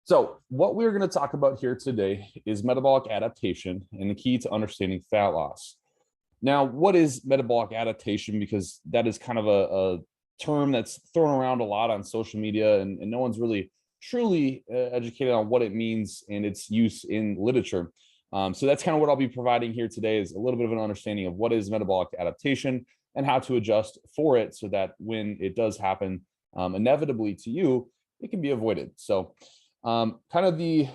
So what we're going to talk about here today is metabolic adaptation and the key to understanding fat loss. Now, what is metabolic adaptation? Because that is kind of a term that's thrown around a lot on social media, and no one's really truly educated on what it means and its use in literature. So that's kind of what I'll be providing here today, is a little bit of an understanding of what is metabolic adaptation and how to adjust for it so that when it does happen inevitably to you, it can be avoided. So kind of the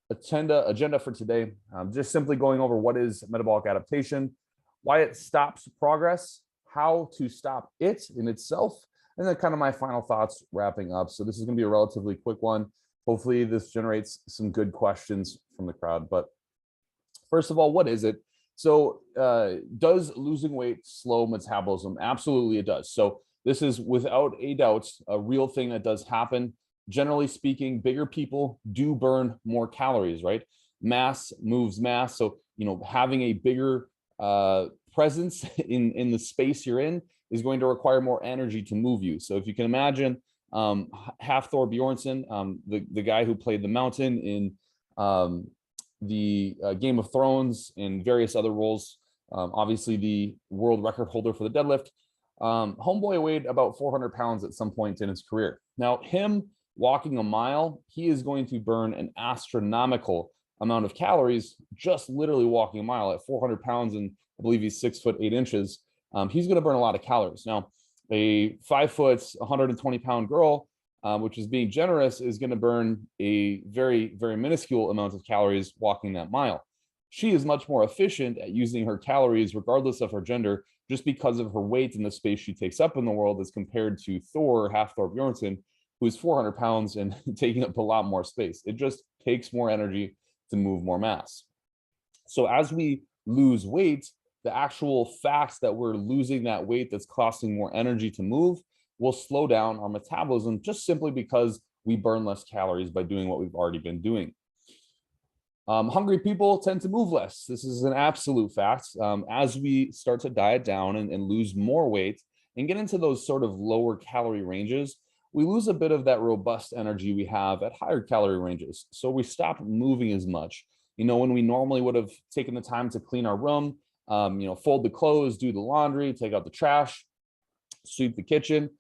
agenda for today, just simply going over what is metabolic adaptation, why it stops progress, how to stop it in itself, and then kind of my final thoughts wrapping up. So this is going to be a relatively quick one. Hopefully this generates some good questions from the crowd. But first of all, what is it? So does losing weight slow metabolism? Absolutely it does. So this is without a doubt a real thing that does happen. Generally speaking, bigger people do burn more calories, right? Mass moves mass. So, having a bigger presence in the space you're in is going to require more energy to move you. So if you can imagine, Hafthor Bjornsson, the guy who played the Mountain in the Game of Thrones and various other roles, obviously the world record holder for the deadlift, homeboy weighed about 400 pounds at some point in his career. Now, him walking a mile, he is going to burn an astronomical amount of calories just literally walking a mile at 400 pounds, and I believe he's 6'8". He's going to burn a lot of calories. Now, a 5 foot, 120-pound girl, which is being generous, is going to burn a very, very minuscule amount of calories walking that mile. She is much more efficient at using her calories, regardless of her gender, just because of her weight and the space she takes up in the world, as compared to Thor, Hafthor Bjornsson, who's 400 pounds and taking up a lot more space. It just takes more energy to move more mass. So as we lose weight, the actual fact that we're losing that weight that's costing more energy to move will slow down our metabolism, just simply because we burn less calories by doing what we've already been doing. Hungry people tend to move less. This is an absolute fact. As we start to diet down and lose more weight and get into those sort of lower calorie ranges, we lose a bit of that robust energy we have at higher calorie ranges. So we stop moving as much. When we normally would have taken the time to clean our room, fold the clothes, do the laundry, take out the trash, sweep the kitchen.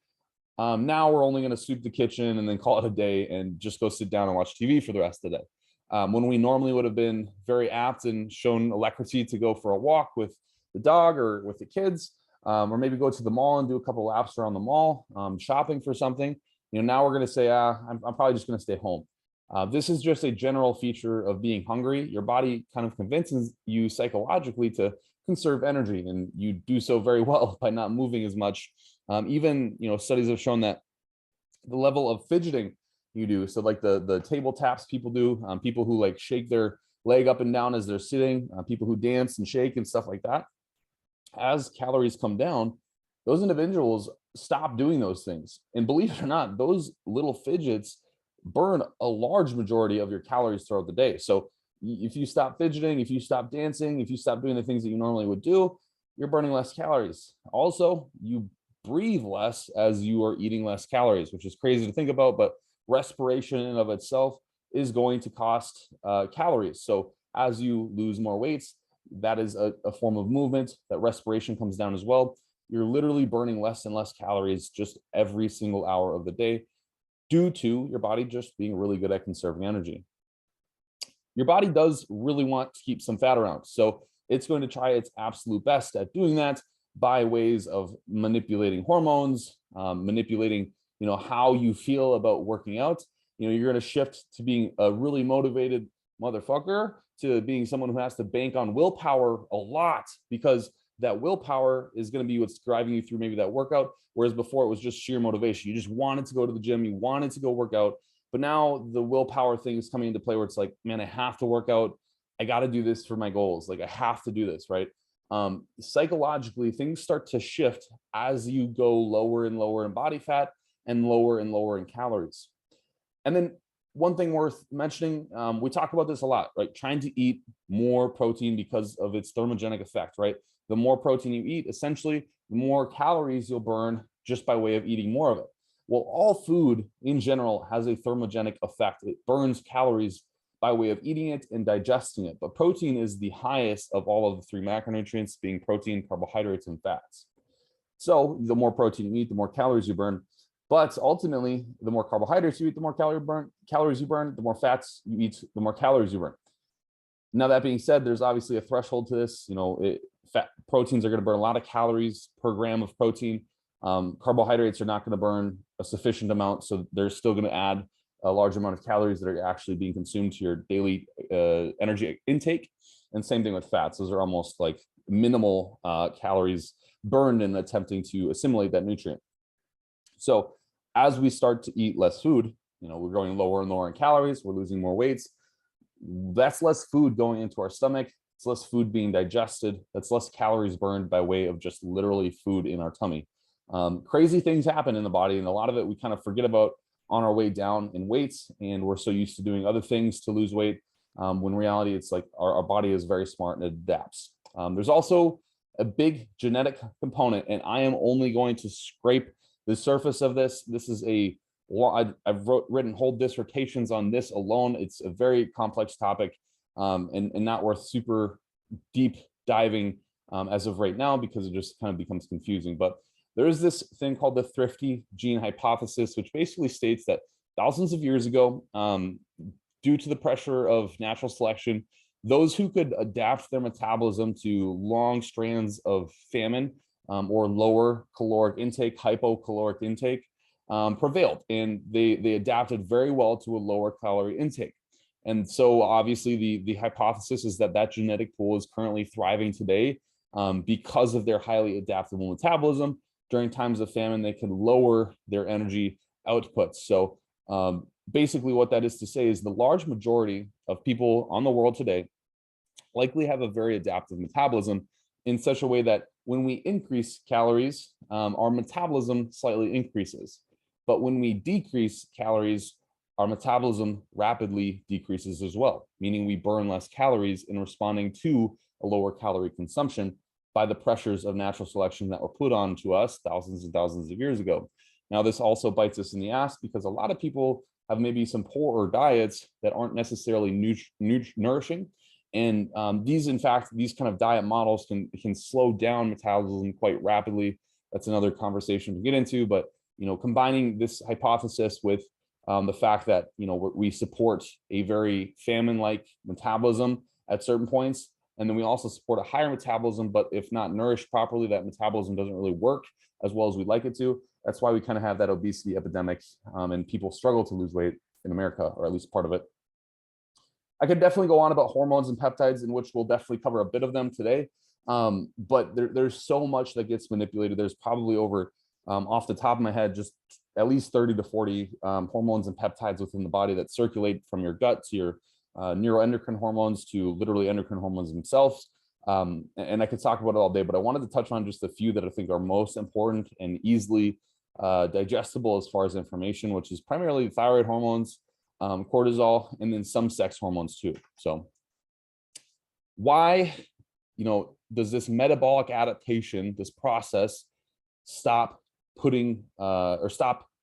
Now we're only going to sweep the kitchen and then call it a day and just go sit down and watch TV for the rest of the day. When we normally would have been very apt and shown alacrity to go for a walk with the dog or with the kids, or maybe go to the mall and do a couple of laps around the mall, shopping for something. Now we're going to say, I'm probably just going to stay home. This is just a general feature of being hungry. Your body kind of convinces you psychologically to conserve energy, and you do so very well by not moving as much. Even, studies have shown that the level of fidgeting you do, so like the table taps people do, people who like shake their leg up and down as they're sitting, people who dance and shake and stuff like that, as calories come down, those individuals stop doing those things. And believe it or not, those little fidgets burn a large majority of your calories throughout the day. So if you stop fidgeting, if you stop dancing, if you stop doing the things that you normally would do, you're burning less calories. Also, you breathe less as you are eating less calories, which is crazy to think about, but respiration in and of itself is going to cost calories. So as you lose more weight, that is a form of movement. That respiration comes down as well. You're literally burning less and less calories just every single hour of the day, due to your body just being really good at conserving energy. Your body does really want to keep some fat around, so it's going to try its absolute best at doing that by ways of manipulating hormones, manipulating, how you feel about working out. You're going to shift to being a really motivated motherfucker to being someone who has to bank on willpower a lot, because that willpower is going to be what's driving you through maybe that workout. Whereas before it was just sheer motivation. You just wanted to go to the gym. You wanted to go work out. But now the willpower thing is coming into play, where it's like, man, I have to work out. I got to do this for my goals. Like, I have to do this, right? Psychologically, things start to shift as you go lower and lower in body fat and lower in calories. And then one thing worth mentioning, we talk about this a lot, right? Trying to eat more protein because of its thermogenic effect, right? The more protein you eat, essentially, the more calories you'll burn just by way of eating more of it. Well, all food in general has a thermogenic effect. It burns calories by way of eating it and digesting it. But protein is the highest of all of the three macronutrients, being protein, carbohydrates, and fats. So the more protein you eat, the more calories you burn. But ultimately, the more carbohydrates you eat, the more calories you burn, the more fats you eat, the more calories you burn. Now, that being said, there's obviously a threshold to this. Proteins are going to burn a lot of calories per gram of protein. Carbohydrates are not going to burn a sufficient amount, so they're still going to add a large amount of calories that are actually being consumed to your daily energy intake. And same thing with fats. Those are almost like minimal calories burned in attempting to assimilate that nutrient. So as we start to eat less food, we're going lower and lower in calories, we're losing more weights. That's less food going into our stomach. It's less food being digested. That's less calories burned by way of just literally food in our tummy. Crazy things happen in the body, and a lot of it we kind of forget about on our way down in weights, and we're so used to doing other things to lose weight, when in reality it's like our body is very smart and adapts. There's also a big genetic component, and I am only going to scrape the surface of this. This is I've written whole dissertations on this alone. It's a very complex topic, and not worth super deep diving as of right now, because it just kind of becomes confusing. But there is this thing called the thrifty gene hypothesis, which basically states that thousands of years ago, due to the pressure of natural selection, those who could adapt their metabolism to long strands of famine, or lower caloric intake, hypocaloric intake, prevailed, and they adapted very well to a lower calorie intake. And so obviously the hypothesis is that genetic pool is currently thriving today, because of their highly adaptable metabolism. During times of famine, they can lower their energy outputs. So basically what that is to say is the large majority of people on the world today likely have a very adaptive metabolism, in such a way that when we increase calories, our metabolism slightly increases. But when we decrease calories, our metabolism rapidly decreases as well, meaning we burn less calories in responding to a lower calorie consumption by the pressures of natural selection that were put on to us thousands and thousands of years ago. Now, this also bites us in the ass, because a lot of people have maybe some poorer diets that aren't necessarily nourishing. And these kind of diet models can slow down metabolism quite rapidly. That's another conversation to get into. But combining this hypothesis with the fact that we support a very famine-like metabolism at certain points, and then we also support a higher metabolism, but if not nourished properly, that metabolism doesn't really work as well as we'd like it to. That's why we kind of have that obesity epidemic, and people struggle to lose weight in America, or at least part of it. I could definitely go on about hormones and peptides, in which we'll definitely cover a bit of them today. But there's so much that gets manipulated. There's probably over, off the top of my head, just at least 30 to 40 hormones and peptides within the body that circulate from your gut to your neuroendocrine hormones to literally endocrine hormones themselves. And I could talk about it all day, but I wanted to touch on just a few that I think are most important and easily digestible as far as information, which is primarily thyroid hormones, cortisol, and then some sex hormones too. So why, does this metabolic adaptation, this process, stop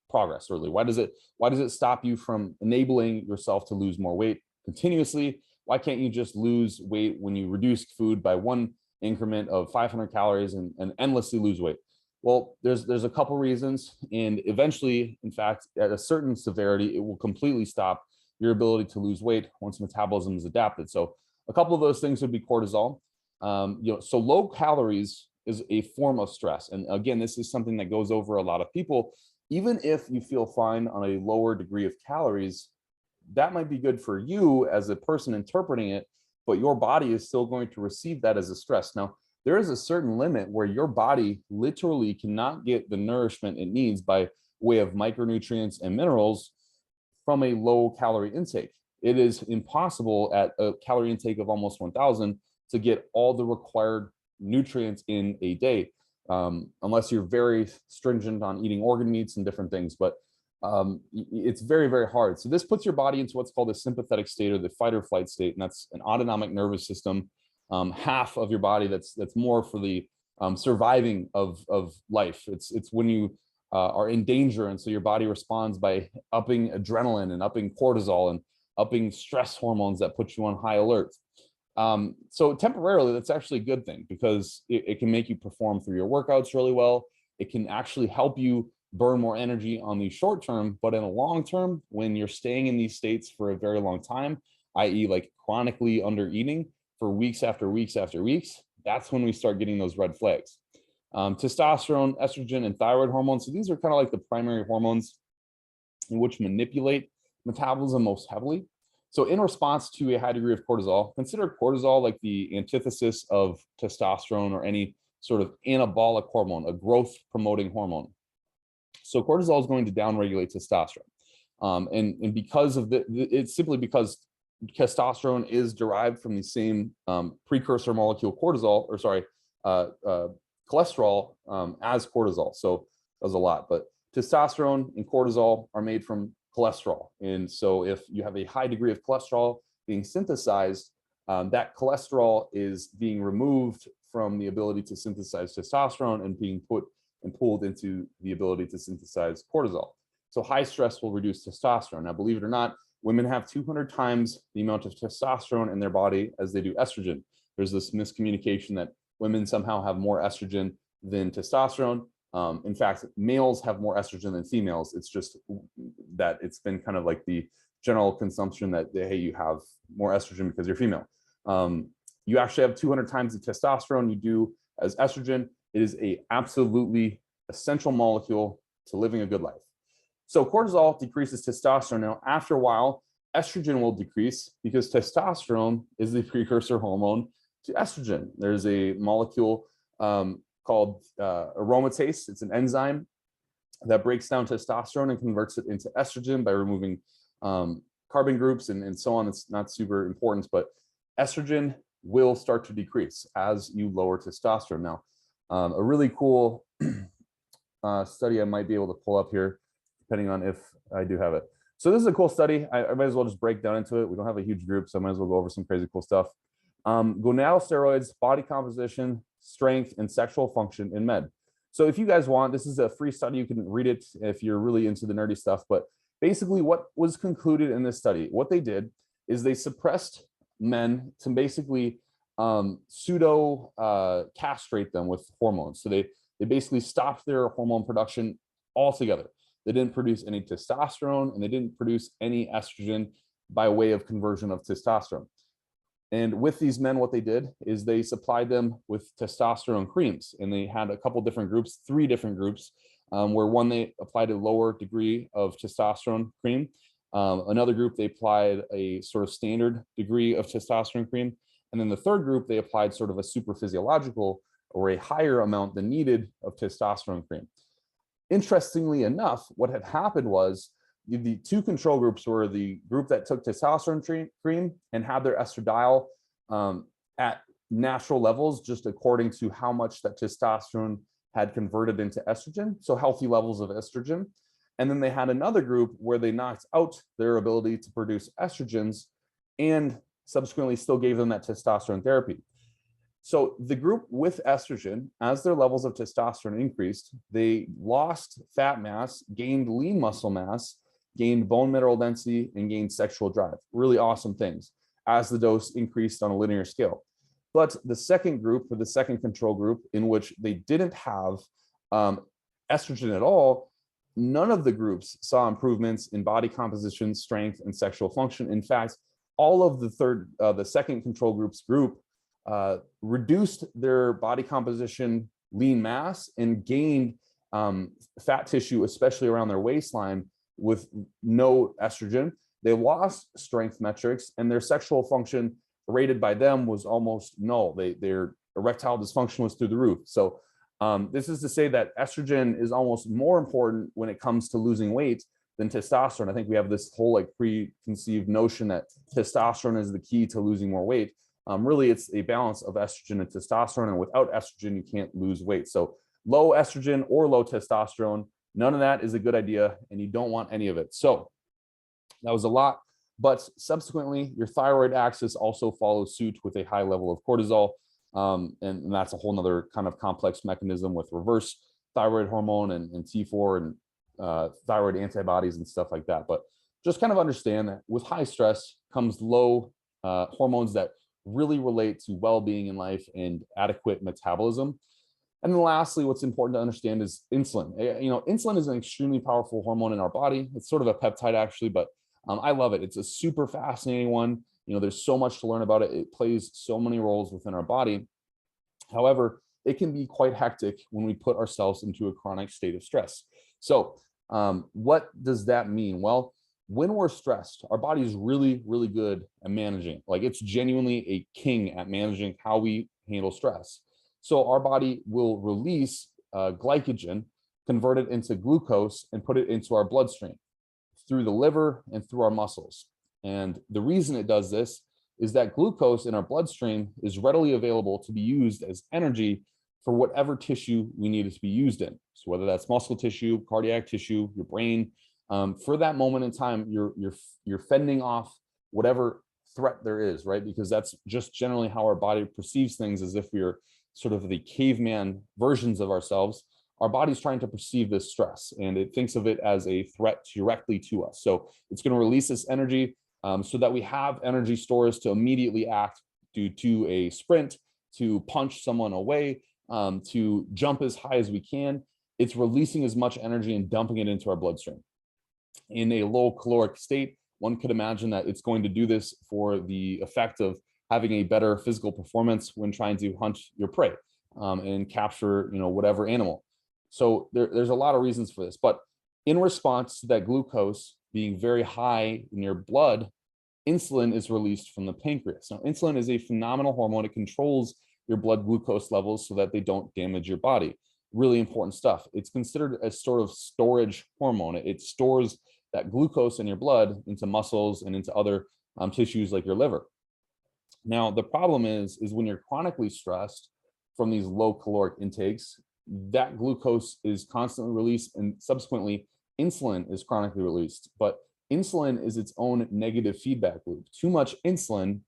progress early? Why does it stop you from enabling yourself to lose more weight continuously? Why can't you just lose weight when you reduce food by one increment of 500 calories and endlessly lose weight? Well, there's a couple reasons, and eventually, in fact, at a certain severity, it will completely stop your ability to lose weight once metabolism is adapted. So a couple of those things would be cortisol. So low calories is a form of stress. And again, this is something that goes over a lot of people. Even if you feel fine on a lower degree of calories, that might be good for you as a person interpreting it, but your body is still going to receive that as a stress. Now, there is a certain limit where your body literally cannot get the nourishment it needs by way of micronutrients and minerals from a low calorie intake. It is impossible at a calorie intake of almost 1,000 to get all the required nutrients in a day, unless you're very stringent on eating organ meats and different things. But it's very, very hard. So this puts your body into what's called a sympathetic state, or the fight or flight state, and that's an autonomic nervous system, half of your body that's more for the surviving of life. It's when you are in danger. And so your body responds by upping adrenaline and upping cortisol and upping stress hormones that put you on high alert. So temporarily, that's actually a good thing because it can make you perform through your workouts really well. It can actually help you burn more energy on the short term, but in the long term, when you're staying in these states for a very long time, i.e. like chronically under eating for weeks after weeks after weeks, that's when we start getting those red flags. Testosterone, estrogen, and thyroid hormones. So these are kind of like the primary hormones in which manipulate metabolism most heavily. So in response to a high degree of cortisol, consider cortisol like the antithesis of testosterone or any sort of anabolic hormone, a growth promoting hormone. So cortisol is going to downregulate testosterone. And because of it's simply because testosterone is derived from the same precursor molecule cortisol, or sorry, cholesterol as cortisol. So that was a lot, but testosterone and cortisol are made from cholesterol. And so if you have a high degree of cholesterol being synthesized, that cholesterol is being removed from the ability to synthesize testosterone and being put and pulled into the ability to synthesize cortisol. So high stress will reduce testosterone. Now, believe it or not, women have 200 times the amount of testosterone in their body as they do estrogen. There's this miscommunication that women somehow have more estrogen than testosterone. In fact, males have more estrogen than females. It's just that it's been kind of like the general consumption that, hey, you have more estrogen because you're female. You actually have 200 times the testosterone you do as estrogen. It is a absolutely essential molecule to living a good life. So cortisol decreases testosterone. Now, after a while, estrogen will decrease because testosterone is the precursor hormone to estrogen. There's a molecule called aromatase. It's an enzyme that breaks down testosterone and converts it into estrogen by removing carbon groups and so on. It's not super important, but estrogen will start to decrease as you lower testosterone. Now, a really cool study I might be able to pull up here, depending on if I do have it. So this is a cool study. I might as well just break down into it. We don't have a huge group, so I might as well go over some crazy cool stuff. Gonadal steroids, body composition, strength, and sexual function in men. So if you guys want, this is a free study. You can read it if you're really into the nerdy stuff. But basically what was concluded in this study, what they did is they suppressed men to basically pseudo castrate them with hormones. So they basically stopped their hormone production altogether. They didn't produce any testosterone and they didn't produce any estrogen by way of conversion of testosterone. And with these men, what they did is they supplied them with testosterone creams, and they had a couple different groups, 3 different groups, where one, they applied a lower degree of testosterone cream. Another group, they applied a sort of standard degree of testosterone cream. And then the third group, they applied sort of a super physiological or a higher amount than needed of testosterone cream. Interestingly enough, what had happened was the 2 control groups were the group that took testosterone cream and had their estradiol at natural levels, just according to how much that testosterone had converted into estrogen, so healthy levels of estrogen. And then they had another group where they knocked out their ability to produce estrogens and subsequently still gave them that testosterone therapy. So the group with estrogen, as their levels of testosterone increased, they lost fat mass, gained lean muscle mass, gained bone mineral density, and gained sexual drive. Really awesome things as the dose increased on a linear scale. But the second group, or the second control group, in which they didn't have estrogen at all, none of the groups saw improvements in body composition, strength, and sexual function. In fact, all of the second control group's group reduced their body composition, lean mass, and gained fat tissue, especially around their waistline, with no estrogen. They lost strength metrics, and their sexual function rated by them was almost null. Their erectile dysfunction was through the roof. So this is to say that estrogen is almost more important when it comes to losing weight than testosterone. I think we have this whole like preconceived notion that testosterone is the key to losing more weight. Really, it's a balance of estrogen and testosterone, and without estrogen, you can't lose weight. So low estrogen or low testosterone, none of that is a good idea, and you don't want any of it. So that was a lot, but subsequently, your thyroid axis also follows suit with a high level of cortisol, and that's a whole nother kind of complex mechanism with reverse thyroid hormone and T4 and thyroid antibodies and stuff like that. But just kind of understand that with high stress comes low hormones that really relate to well-being in life and adequate metabolism. And then lastly, what's important to understand is insulin. Insulin is an extremely powerful hormone in our body. It's sort of a peptide actually, but I love it. It's a super fascinating one. There's so much to learn about it. It plays so many roles within our body. However, it can be quite hectic when we put ourselves into a chronic state of stress. So what does that mean? Well, when we're stressed, our body is really, really good at managing. Like, it's genuinely a king at managing how we handle stress. So our body will release glycogen, convert it into glucose, and put it into our bloodstream through the liver and through our muscles. And the reason it does this is that glucose in our bloodstream is readily available to be used as energy for whatever tissue we need it to be used in. So whether that's muscle tissue, cardiac tissue, your brain, for that moment in time, you're fending off whatever threat there is, right? Because that's just generally how our body perceives things, as if we're sort of the caveman versions of ourselves. Our body's trying to perceive this stress, and it thinks of it as a threat directly to us. So it's going to release this energy so that we have energy stores to immediately act, due to a sprint, to punch someone away, to jump as high as we can. It's releasing as much energy and dumping it into our bloodstream. In a low caloric state, one could imagine that it's going to do this for the effect of having a better physical performance when trying to hunt your prey and capture, whatever animal. So there's a lot of reasons for this, but in response to that glucose being very high in your blood, insulin is released from the pancreas. Now, insulin is a phenomenal hormone. It controls your blood glucose levels so that they don't damage your body. Really important stuff. It's considered a sort of storage hormone. It stores that glucose in your blood into muscles and into other tissues like your liver. Now, the problem is when you're chronically stressed from these low caloric intakes, that glucose is constantly released, and subsequently insulin is chronically released. But insulin is its own negative feedback loop. Too much insulin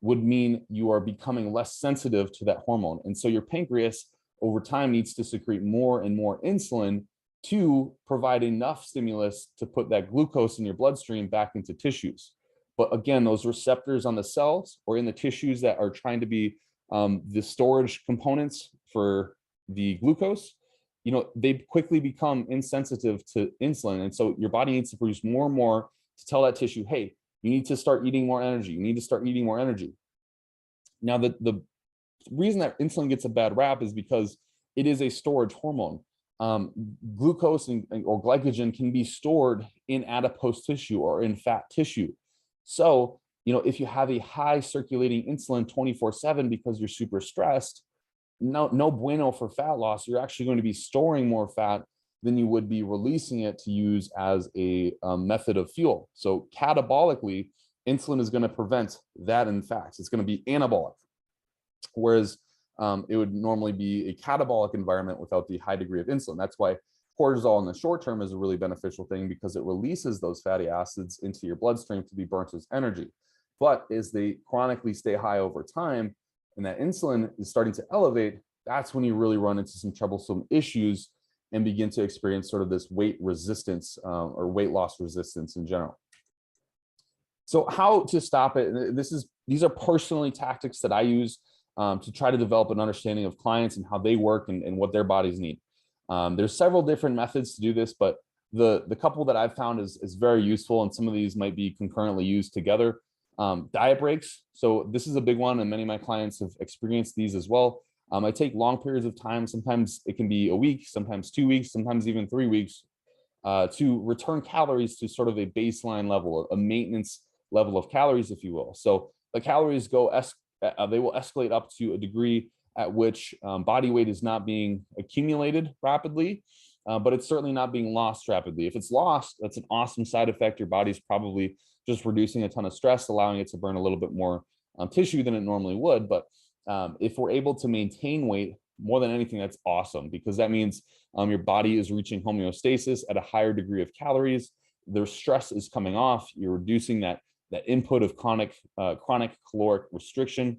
would mean you are becoming less sensitive to that hormone. And so your pancreas over time needs to secrete more and more insulin to provide enough stimulus to put that glucose in your bloodstream back into tissues. But again, those receptors on the cells or in the tissues that are trying to be the storage components for the glucose, they quickly become insensitive to insulin. And so your body needs to produce more and more to tell that tissue, hey, you need to start eating more energy. You need to start eating more energy. Now, the reason that insulin gets a bad rap is because it is a storage hormone. Glucose or glycogen can be stored in adipose tissue or in fat tissue. So, if you have a high circulating insulin 24/7 because you're super stressed, no bueno for fat loss. You're actually going to be storing more fat than you would be releasing it to use as a method of fuel. So catabolically, insulin is going to prevent that. In fact, it's going to be anabolic, whereas it would normally be a catabolic environment without the high degree of insulin. That's why cortisol in the short term is a really beneficial thing, because it releases those fatty acids into your bloodstream to be burnt as energy. But as they chronically stay high over time, and that insulin is starting to elevate, that's when you really run into some troublesome issues and begin to experience sort of this weight resistance or weight loss resistance in general. So how to stop it? These are personally tactics that I use to try to develop an understanding of clients and how they work and what their bodies need. There's several different methods to do this, but the couple that I've found is very useful, and some of these might be concurrently used together. Diet breaks. So this is a big one, and many of my clients have experienced these as well. I take long periods of time. Sometimes it can be a week, sometimes 2 weeks, sometimes even 3 weeks to return calories to sort of a baseline level, a maintenance level of calories, if you will. So the calories they will escalate up to a degree at which body weight is not being accumulated rapidly, but it's certainly not being lost rapidly. If it's lost, that's an awesome side effect. Your body's probably just reducing a ton of stress, allowing it to burn a little bit more tissue than it normally would. But if we're able to maintain weight, more than anything, that's awesome, because that means your body is reaching homeostasis at a higher degree of calories. Their stress is coming off. You're reducing that input of chronic caloric restriction,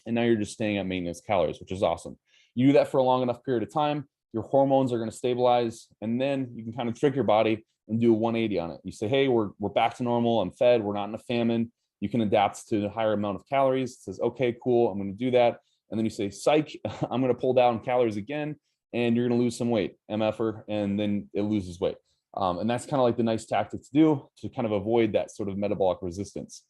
and now you're just staying at maintenance calories, which is awesome. You do that for a long enough period of time, your hormones are going to stabilize, and then you can kind of trick your body and do a 180 on it. You say, hey, we're back to normal. I'm fed. We're not in a famine. You can adapt to a higher amount of calories. It says, okay, cool. I'm going to do that. And then you say, psych, I'm going to pull down calories again, and you're going to lose some weight, MFer, and then it loses weight. And that's kind of like the nice tactic to do to kind of avoid that sort of metabolic resistance.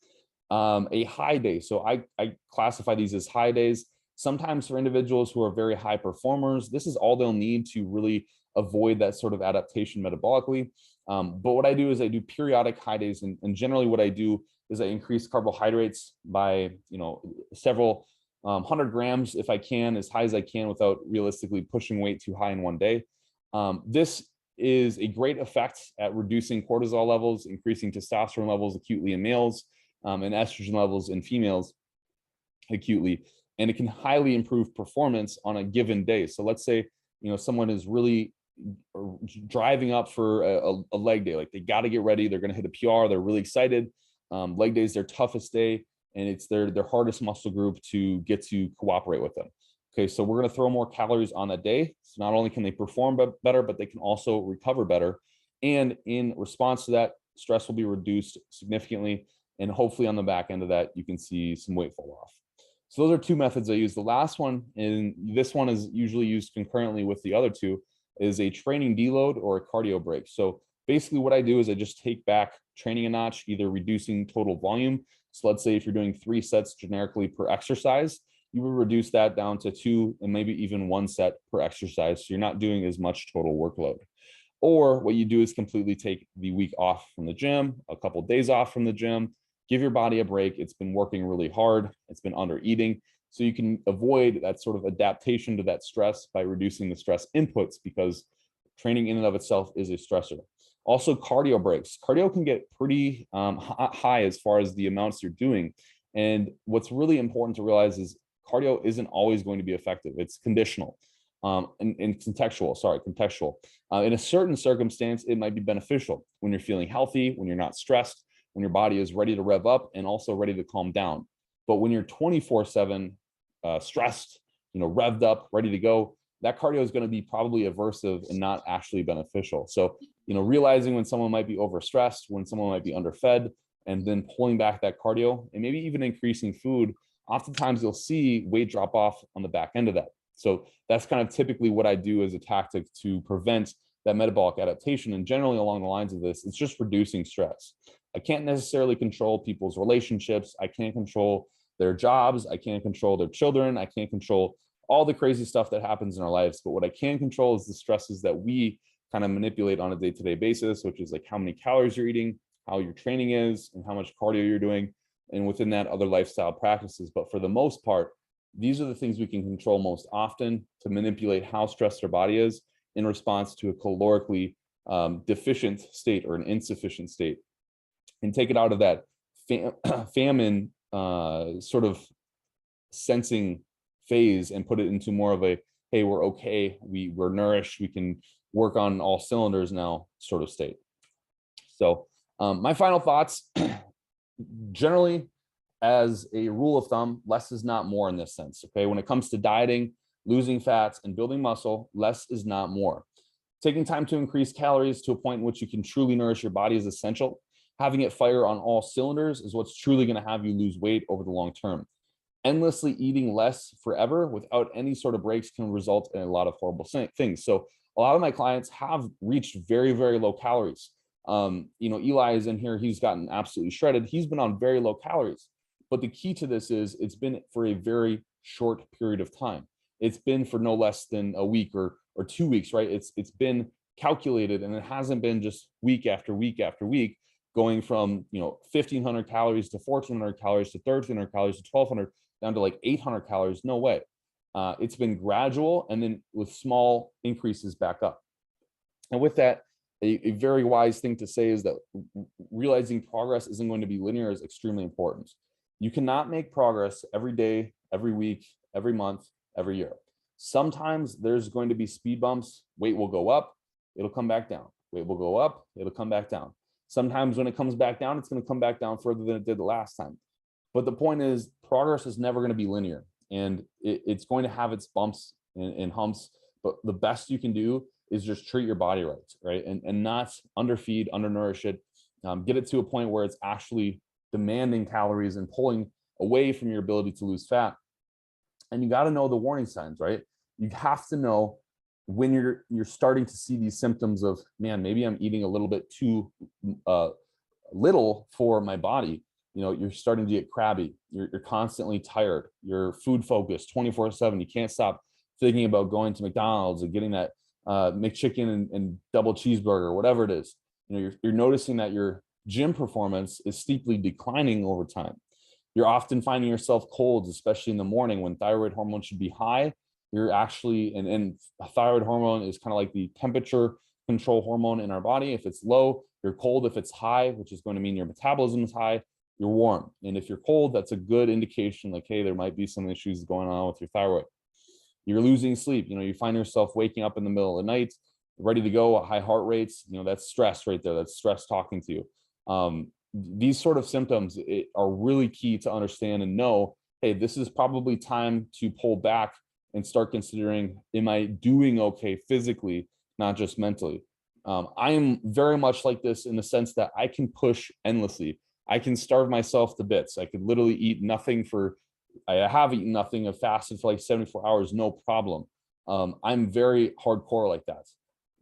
A high day. So I classify these as high days. Sometimes for individuals who are very high performers, this is all they'll need to really avoid that sort of adaptation metabolically. But what I do is I do periodic high days, and generally what I do is I increase carbohydrates by, several 100 grams if I can, as high as I can, without realistically pushing weight too high in one day. This is a great effect at reducing cortisol levels, increasing testosterone levels acutely in males, and estrogen levels in females acutely. And it can highly improve performance on a given day. So let's say, someone is really driving up for a leg day, like they got to get ready. They're going to hit a PR. They're really excited. Leg day is their toughest day, and it's their hardest muscle group to get to cooperate with them. Okay, so we're going to throw more calories on that day. So not only can they perform better, but they can also recover better. And in response to that, stress will be reduced significantly. And hopefully on the back end of that, you can see some weight fall off. So those are two methods I use. The last one, and this one is usually used concurrently with the other two, is a training deload or a cardio break. So basically what I do is I just take back training a notch, either reducing total volume. So let's say if you're doing 3 sets generically per exercise, you would reduce that down to 2 and maybe even 1 set per exercise. So you're not doing as much total workload. Or what you do is completely take the week off from the gym, a couple of days off from the gym, give your body a break. It's been working really hard. It's been under eating. So you can avoid that sort of adaptation to that stress by reducing the stress inputs, because training in and of itself is a stressor. Also, cardio breaks. Cardio can get pretty high as far as the amounts you're doing. And what's really important to realize is cardio isn't always going to be effective. It's conditional and contextual. In a certain circumstance, it might be beneficial when you're feeling healthy, when you're not stressed, when your body is ready to rev up and also ready to calm down. But when you're 24/7 stressed, revved up, ready to go, that cardio is going to be probably aversive and not actually beneficial. So, realizing when someone might be overstressed, when someone might be underfed, and then pulling back that cardio and maybe even increasing food, oftentimes you'll see weight drop off on the back end of that. So that's kind of typically what I do as a tactic to prevent that metabolic adaptation. And generally along the lines of this, it's just reducing stress. I can't necessarily control people's relationships. I can't control their jobs. I can't control their children. I can't control all the crazy stuff that happens in our lives. But what I can control is the stresses that we kind of manipulate on a day-to-day basis, which is like how many calories you're eating, how your training is, and how much cardio you're doing, and within that, other lifestyle practices. But for the most part, these are the things we can control most often to manipulate how stressed our body is in response to a calorically deficient state or an insufficient state, and take it out of that famine sort of sensing phase and put it into more of a, hey, we're okay, we're nourished, we can work on all cylinders now sort of state. So my final thoughts, generally, as a rule of thumb, less is not more in this sense. Okay, when it comes to dieting, losing fats, and building muscle, less is not more. Taking time to increase calories to a point in which you can truly nourish your body is essential. Having it fire on all cylinders is what's truly going to have you lose weight over the long term. Endlessly eating less forever without any sort of breaks can result in a lot of horrible things. So a lot of my clients have reached very, very low calories. Eli is in here. He's gotten absolutely shredded. He's been on very low calories. But the key to this is it's been for a very short period of time. It's been for no less than a week or 2 weeks, right? It's been calculated, and it hasn't been just week after week after week, going from 1,500 calories to 1,400 calories to 1,300 calories to 1,200 down to like 800 calories. No way. It's been gradual, and then with small increases back up. And with that, a very wise thing to say is that realizing progress isn't going to be linear is extremely important. You cannot make progress every day, every week, every month, every year. Sometimes there's going to be speed bumps. Weight will go up, it'll come back down. Weight will go up, it'll come back down. Sometimes when it comes back down, it's going to come back down further than it did the last time. But the point is, progress is never going to be linear, and it's going to have its bumps and humps. but the best you can do is just treat your body right? And not underfeed, undernourish it. Get it to a point where it's actually demanding calories and pulling away from your ability to lose fat. And you got to know the warning signs, right? You have to know when you're starting to see these symptoms of, man, maybe I'm eating a little bit too little for my body. You're starting to get crabby. You're constantly tired. You're food focused 24/7. You can't stop thinking about going to McDonald's and getting that McChicken and double cheeseburger, whatever it is. You're noticing that your gym performance is steeply declining over time. You're often finding yourself colds, especially in the morning when thyroid hormone should be high. You're actually, and thyroid hormone is kind of like the temperature control hormone in our body. If it's low, you're cold. If it's high, which is going to mean your metabolism is high, you're warm. And if you're cold, that's a good indication like, hey, there might be some issues going on with your thyroid. You're losing sleep. You find yourself waking up in the middle of the night, ready to go at high heart rates. That's stress right there. That's stress talking to you. These sort of symptoms are really key to understand and know, hey, this is probably time to pull back and start considering, am I doing okay physically, not just mentally? I am very much like this in the sense that I can push endlessly. I can starve myself to bits. I could literally eat nothing I have eaten nothing. I've fasted for like 74 hours, no problem. I'm very hardcore like that.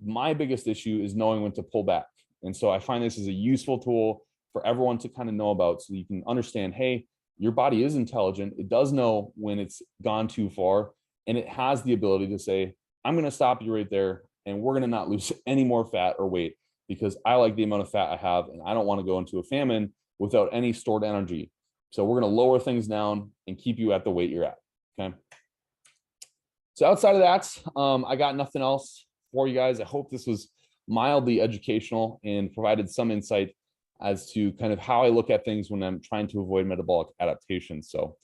My biggest issue is knowing when to pull back. And so I find this is a useful tool for everyone to kind of know about, so you can understand, hey, your body is intelligent. It does know when it's gone too far, and it has the ability to say, I'm going to stop you right there, and we're going to not lose any more fat or weight because I like the amount of fat I have, and I don't want to go into a famine without any stored energy. So we're going to lower things down and keep you at the weight you're at. Okay. So outside of that, I got nothing else for you guys. I hope this was mildly educational and provided some insight as to kind of how I look at things when I'm trying to avoid metabolic adaptation. So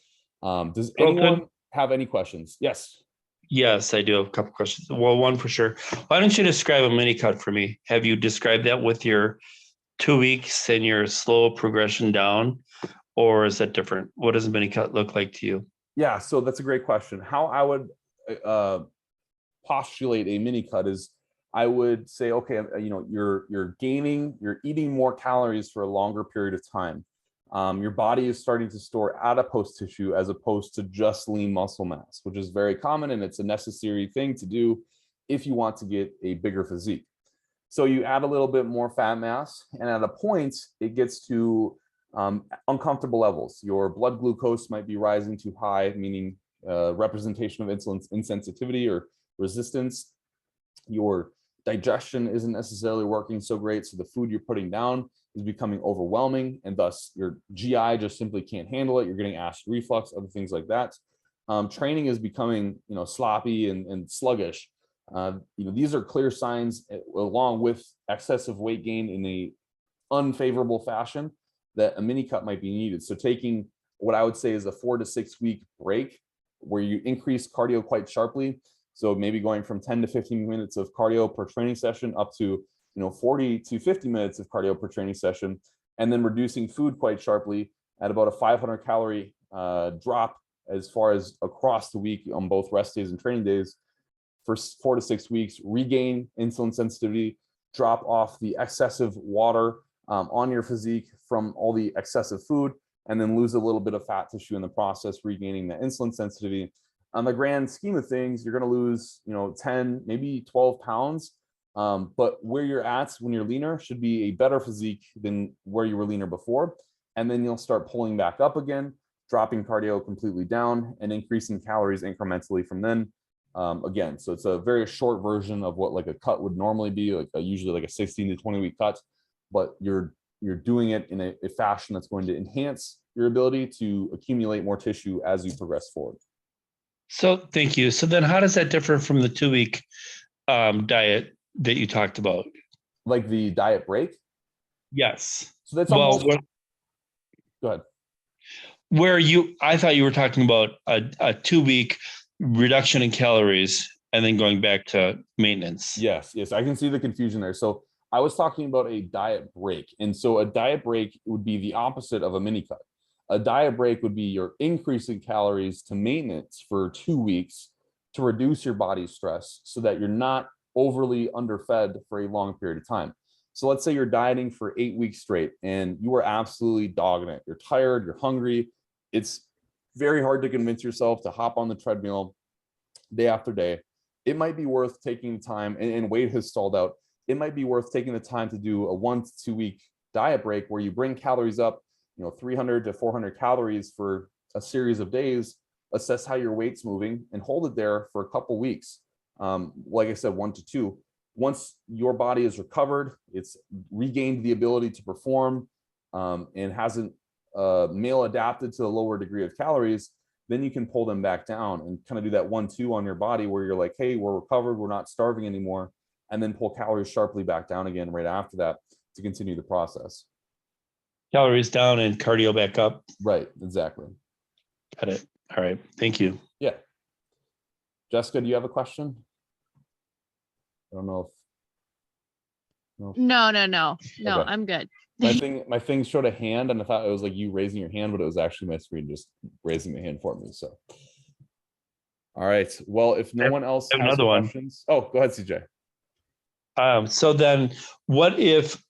does anyone have any questions? Yes. Yes, I do have a couple questions. Well, one for sure. Why don't you describe a mini cut for me? Have you described that with your 2 weeks and your slow progression down, or is that different? What does a mini cut look like to you? Yeah, so that's a great question. How I would postulate a mini cut is, I would say, okay, you're eating more calories for a longer period of time. Your body is starting to store adipose tissue as opposed to just lean muscle mass, which is very common, and it's a necessary thing to do if you want to get a bigger physique. So you add a little bit more fat mass, and at a point, it gets to uncomfortable levels. Your blood glucose might be rising too high, meaning representation of insulin insensitivity or resistance. Your digestion isn't necessarily working so great, so the food you're putting down is becoming overwhelming, and thus your GI just simply can't handle it. You're getting acid reflux, other things like that. Training is becoming sloppy and sluggish. These are clear signs, along with excessive weight gain in a unfavorable fashion, that a mini cut might be needed. So taking what I would say is a 4 to 6 week break where you increase cardio quite sharply. So maybe going from 10 to 15 minutes of cardio per training session up to 40 to 50 minutes of cardio per training session, and then reducing food quite sharply at about a 500 calorie drop as far as across the week on both rest days and training days for 4 to 6 weeks, regain insulin sensitivity, drop off the excessive water on your physique from all the excessive food, and then lose a little bit of fat tissue in the process, regaining the insulin sensitivity. On the grand scheme of things, you're going to lose 10, maybe 12 pounds. But where you're at when you're leaner should be a better physique than where you were leaner before. And then you'll start pulling back up again, dropping cardio completely down, and increasing calories incrementally from then. Again, so it's a very short version of what like a cut would normally be, like usually like a 16 to 20 week cut, but you're doing it in a fashion that's going to enhance your ability to accumulate more tissue as you progress forward. So thank you. So then how does that differ from the 2 week diet that you talked about? Like the diet break? Yes. So that's almost, go ahead. I thought you were talking about a 2 week reduction in calories and then going back to maintenance. Yes, I can see the confusion there. So I was talking about a diet break. And so a diet break would be the opposite of a mini cut. A diet break would be your increase in calories to maintenance for 2 weeks, to reduce your body's stress so that you're not overly underfed for a long period of time. So let's say you're dieting for 8 weeks straight and you are absolutely dogging it. You're tired, you're hungry. It's very hard to convince yourself to hop on the treadmill day after day. It might be worth taking time, and weight has stalled out. It might be worth taking the time to do a 1 to 2 week diet break where you bring calories up, 300 to 400 calories for a series of days, assess how your weight's moving and hold it there for a couple weeks. Like I said, 1 to 2. Once your body is recovered, it's regained the ability to perform, and hasn't male adapted to a lower degree of calories, then you can pull them back down and kind of do that 1-2 on your body where you're like, hey, we're recovered, we're not starving anymore, and then pull calories sharply back down again right after that to continue the process. Calories down and cardio back up. Right, exactly. Got it. All right. Thank you. Yeah. Jessica, do you have a question? I don't know if. No, Okay. I'm good. My thing showed a hand, and I thought it was like you raising your hand, but it was actually my screen just raising my hand for me. So, all right. Well, if no one else has another one. questions, oh, go ahead, CJ. So then what if,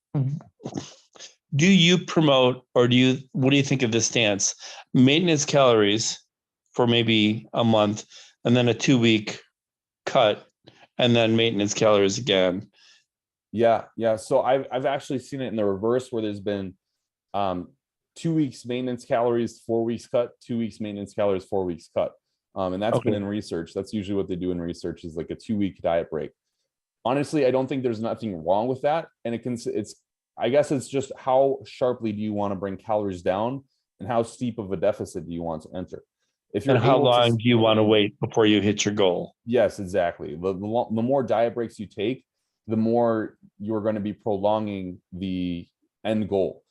do you promote, or what do you think of this stance? Maintenance calories for maybe a month, and then a 2-week cut, and then maintenance calories again. Yeah. So I've actually seen it in the reverse, where there's been 2 weeks maintenance calories, 4 weeks cut, 2 weeks maintenance calories, 4 weeks cut. And that's been in research. That's usually what they do in research, is like a 2-week diet break. Honestly, I don't think there's nothing wrong with that. And I guess it's just how sharply do you want to bring calories down, and how steep of a deficit do you want to enter? If you're and how long do you want to wait before you hit your goal? Yes, exactly. The more diet breaks you take, the more you're going to be prolonging the end goal.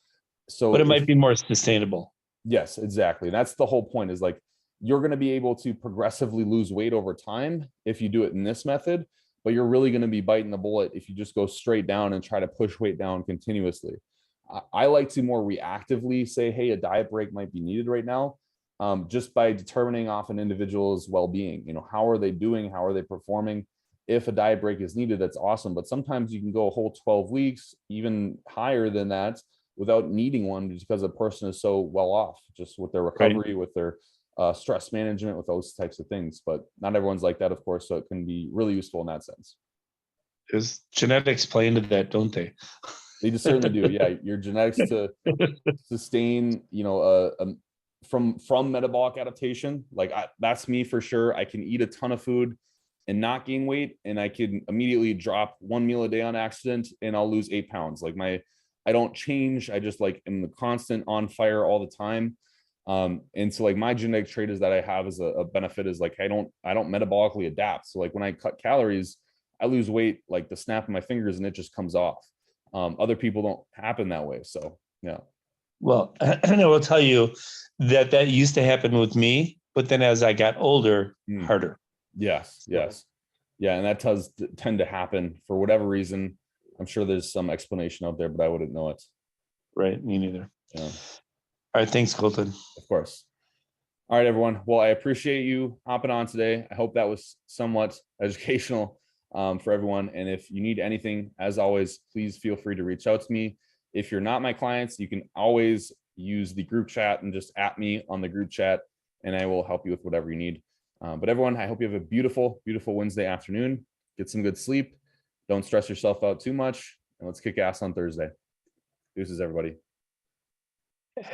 So, but it might be more sustainable. Yes, exactly. That's the whole point, is like, you're going to be able to progressively lose weight over time if you do it in this method, but you're really going to be biting the bullet if you just go straight down and try to push weight down continuously. I like to more reactively say, hey, a diet break might be needed right now, just by determining off an individual's well-being. How are they doing? How are they performing? If a diet break is needed, that's awesome. But sometimes you can go a whole 12 weeks, even higher than that, without needing one, just because a person is so well off, just with their recovery, with their stress management, with those types of things. But not everyone's like that, of course. So it can be really useful in that sense. There's genetics play into that, don't they? They just certainly do. Yeah, your genetics to sustain, from metabolic adaptation. Like that's me for sure. I can eat a ton of food and not gain weight, and I can immediately drop 1 meal a day on accident and I'll lose 8 pounds. Like I don't change. I just like am the constant on fire all the time. And so like my genetic trait is that I have as a benefit is like I don't metabolically adapt. So like when I cut calories, I lose weight like the snap of my fingers and it just comes off. Other people don't happen that way. So yeah. Well, and I will tell you that used to happen with me, but then as I got older, harder. Yes. Yeah. And that does tend to happen for whatever reason. I'm sure there's some explanation out there, but I wouldn't know it. Right. Me neither. Yeah. All right. Thanks, Kolton. Of course. All right, everyone. Well, I appreciate you hopping on today. I hope that was somewhat educational for everyone. And if you need anything, as always, please feel free to reach out to me. If you're not my clients, you can always use the group chat and just @ me on the group chat, and I will help you with whatever you need. But everyone, I hope you have a beautiful, beautiful Wednesday afternoon. Get some good sleep. Don't stress yourself out too much. And let's kick ass on Thursday. Deuces, everybody.